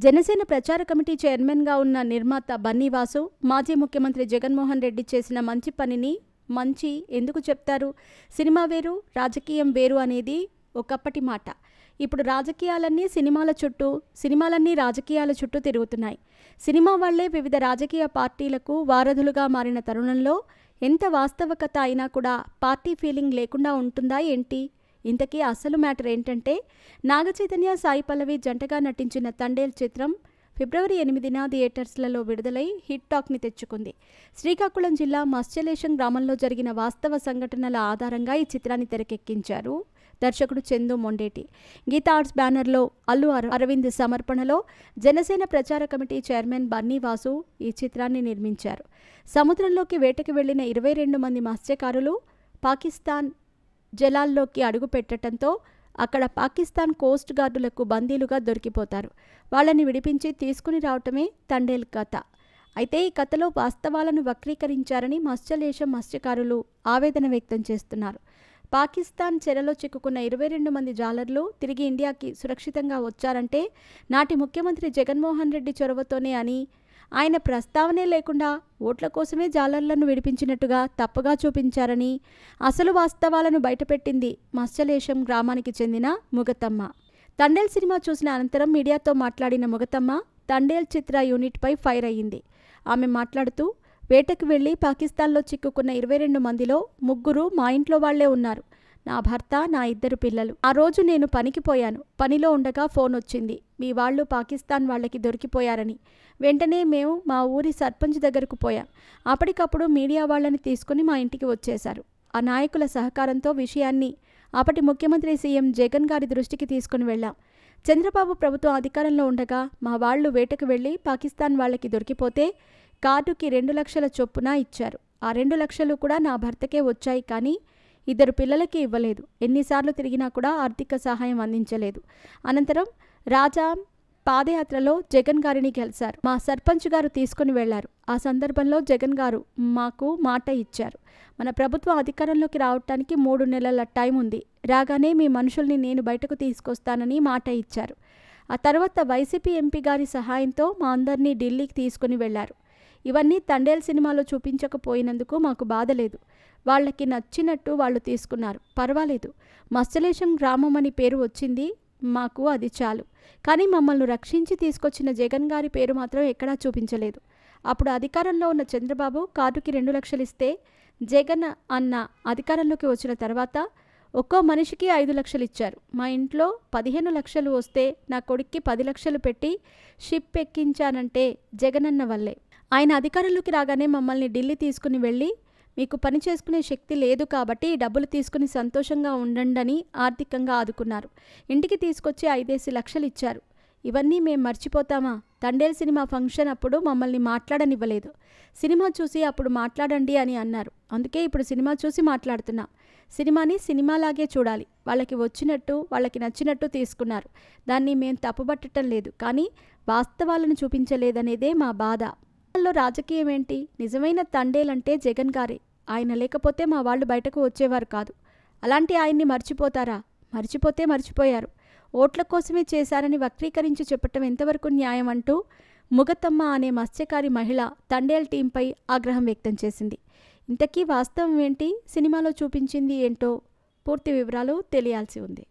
జనసేన ప్రచార కమిటీ చైర్మన్గా ఉన్న నిర్మాత బన్నీ వాసు మాజీ ముఖ్యమంత్రి జగన్మోహన్ రెడ్డి చేసిన మంచి పనిని మంచి ఎందుకు చెప్తారు? సినిమా వేరు, రాజకీయం వేరు అనేది ఒకప్పటి మాట. ఇప్పుడు రాజకీయాలన్నీ సినిమాల చుట్టూ, సినిమాలన్నీ రాజకీయాల చుట్టూ తిరుగుతున్నాయి. సినిమా వాళ్లే వివిధ రాజకీయ పార్టీలకు వారధులుగా మారిన తరుణంలో ఎంత వాస్తవికత అయినా కూడా పార్టీ ఫీలింగ్ లేకుండా ఉంటుందా ఏంటి? ఇంతకీ అసలు మ్యాటర్ ఏంటంటే, నాగచైతన్య, సాయి పల్లవి జంటగా నటించిన తండేల్ చిత్రం ఫిబ్రవరి 8న థియేటర్స్లలో విడుదలై హిట్ టాక్ని తెచ్చుకుంది. శ్రీకాకుళం జిల్లా మత్స్యలేశం గ్రామంలో జరిగిన వాస్తవ సంఘటనల ఆధారంగా ఈ చిత్రాన్ని తెరకెక్కించారు దర్శకుడు చందు మొండేటి. గీతా ఆర్ట్స్ బ్యానర్లో అల్లు అరవింద్ సమర్పణలో జనసేన ప్రచార కమిటీ చైర్మన్ బన్నీ వాసు ఈ చిత్రాన్ని నిర్మించారు. సముద్రంలోకి వేటకి వెళ్లిన 22 మంది మత్స్యకారులు పాకిస్తాన్ జలాల్లోకి అడుగు పెట్టడంతో అక్కడ పాకిస్తాన్ కోస్ట్ గార్డులకు బందీలుగా దొరికిపోతారు. వాళ్ళని విడిపించి తీసుకుని రావటమే తండేల్ కథ. అయితే ఈ కథలో వాస్తవాలను వక్రీకరించారని మత్స్యలేశం మత్స్యకారులు ఆవేదన వ్యక్తం చేస్తున్నారు. పాకిస్తాన్ చెరలో చిక్కుకున్న 22 మంది జాలర్లు తిరిగి ఇండియాకి సురక్షితంగా వచ్చారంటే నాటి ముఖ్యమంత్రి జగన్మోహన్ రెడ్డి చొరవతోనే అని, ఆయన ప్రస్తావనే లేకుండా ఓట్ల కోసమే జాలర్లను విడిపించినట్టుగా తప్పుగా చూపించారని అసలు వాస్తవాలను బయటపెట్టింది మత్స్యలేశం గ్రామానికి చెందిన ముగతమ్మ. తండేల్ సినిమా చూసిన అనంతరం మీడియాతో మాట్లాడిన ముగతమ్మ తండేల్ చిత్ర యూనిట్పై ఫైర్ అయ్యింది. ఆమె మాట్లాడుతూ, వేటకు వెళ్లి పాకిస్తాన్లో చిక్కుకున్న 22 మందిలో 3 మా ఇంట్లో వాళ్లే ఉన్నారు. నా భర్త, నా 2 పిల్లలు. ఆ రోజు నేను పనికి పోయాను. పనిలో ఉండగా ఫోన్ వచ్చింది, మీ వాళ్ళు పాకిస్తాన్ వాళ్ళకి దొరికిపోయారని. వెంటనే మేము మా ఊరి సర్పంచ్ దగ్గరకు పోయాం. అప్పటికప్పుడు మీడియా వాళ్ళని తీసుకుని మా ఇంటికి వచ్చేశారు. ఆ నాయకుల సహకారంతో విషయాన్ని అప్పటి ముఖ్యమంత్రి సీఎం జగన్ గారి దృష్టికి తీసుకుని వెళ్ళాం. చంద్రబాబు ప్రభుత్వం అధికారంలో ఉండగా మా వాళ్లు వేటకు వెళ్లి పాకిస్తాన్ వాళ్ళకి దొరికిపోతే కార్డుకి 2 లక్షల చొప్పున ఇచ్చారు. ఆ 2 లక్షలు కూడా నా భర్తకే వచ్చాయి, కానీ 2 పిల్లలకి ఇవ్వలేదు. ఎన్నిసార్లు తిరిగినా కూడా ఆర్థిక సహాయం అందించలేదు. అనంతరం రాజా పాదయాత్రలో జగన్ గారిని కలిశారు. మా సర్పంచ్ గారు తీసుకుని వెళ్లారు. ఆ సందర్భంలో జగన్ గారు మాకు మాట ఇచ్చారు, మన ప్రభుత్వం అధికారంలోకి రావటానికి 3 నెలల టైం ఉంది, రాగానే మీ మనుషుల్ని నేను బయటకు తీసుకొస్తానని మాట ఇచ్చారు. ఆ తర్వాత వైసీపీ ఎంపీ గారి సహాయంతో మా అందరినీ ఢిల్లీకి తీసుకుని వెళ్లారు. ఇవన్నీ తండేల్ సినిమాలో చూపించకపోయినందుకు మాకు బాధ లేదు. వాళ్ళకి నచ్చినట్టు వాళ్ళు తీసుకున్నారు, పర్వాలేదు. మత్స్యలేశం గ్రామం అని పేరు వచ్చింది, మాకు అది చాలు. కానీ మమ్మల్ని రక్షించి తీసుకొచ్చిన జగన్ గారి పేరు మాత్రం ఎక్కడా చూపించలేదు. అప్పుడు అధికారంలో ఉన్న చంద్రబాబు కార్డుకి 2 లక్షలు ఇస్తే, జగన్ అన్న అధికారంలోకి వచ్చిన తర్వాత ఒక్కో మనిషికి 5 లక్షలు ఇచ్చారు. మా ఇంట్లో 15 లక్షలు వస్తే నా కొడుక్కి 10 లక్షలు పెట్టి షిప్ ఎక్కించానంటే జగనన్న వల్లే. ఆయన అధికారంలోకి రాగానే మమ్మల్ని ఢిల్లీ తీసుకుని వెళ్ళి, మీకు పని చేసుకునే శక్తి లేదు కాబట్టి ఈ డబ్బులు తీసుకుని సంతోషంగా ఉండండి ఆర్థికంగా ఆదుకున్నారు. ఇంటికి తీసుకొచ్చి 5 లక్షలు ఇచ్చారు. ఇవన్నీ మేం మర్చిపోతామా? తండేల్ సినిమా ఫంక్షన్ అప్పుడు మమ్మల్ని మాట్లాడనివ్వలేదు. సినిమా చూసి అప్పుడు మాట్లాడండి అని అన్నారు. అందుకే ఇప్పుడు సినిమా చూసి మాట్లాడుతున్నాం. సినిమాని సినిమాలాగే చూడాలి. వాళ్ళకి వచ్చినట్టు, వాళ్ళకి నచ్చినట్టు తీసుకున్నారు. దాన్ని మేం తప్పుబట్టడం లేదు, కానీ వాస్తవాలను చూపించలేదనేదే మా బాధ. రాజకీయం ఏంటి? నిజమైన తండేల్ అంటే జగన్ గారే. ఆయన లేకపోతే మా వాళ్ళు బయటకు వచ్చేవారు కాదు. అలాంటి ఆయన్ని మర్చిపోతారా? మర్చిపోతే మర్చిపోయారు. ఓట్ల కోసమే చేశారని వక్రీకరించి చెప్పటం ఎంతవరకు న్యాయం అంటూ ముగతమ్మ అనే మత్స్యకారి మహిళ తండేల్ టీంపై ఆగ్రహం వ్యక్తం చేసింది. ఇంతకీ వాస్తవం ఏంటి? సినిమాలో చూపించింది ఏంటో పూర్తి వివరాలు తెలియాల్సి ఉంది.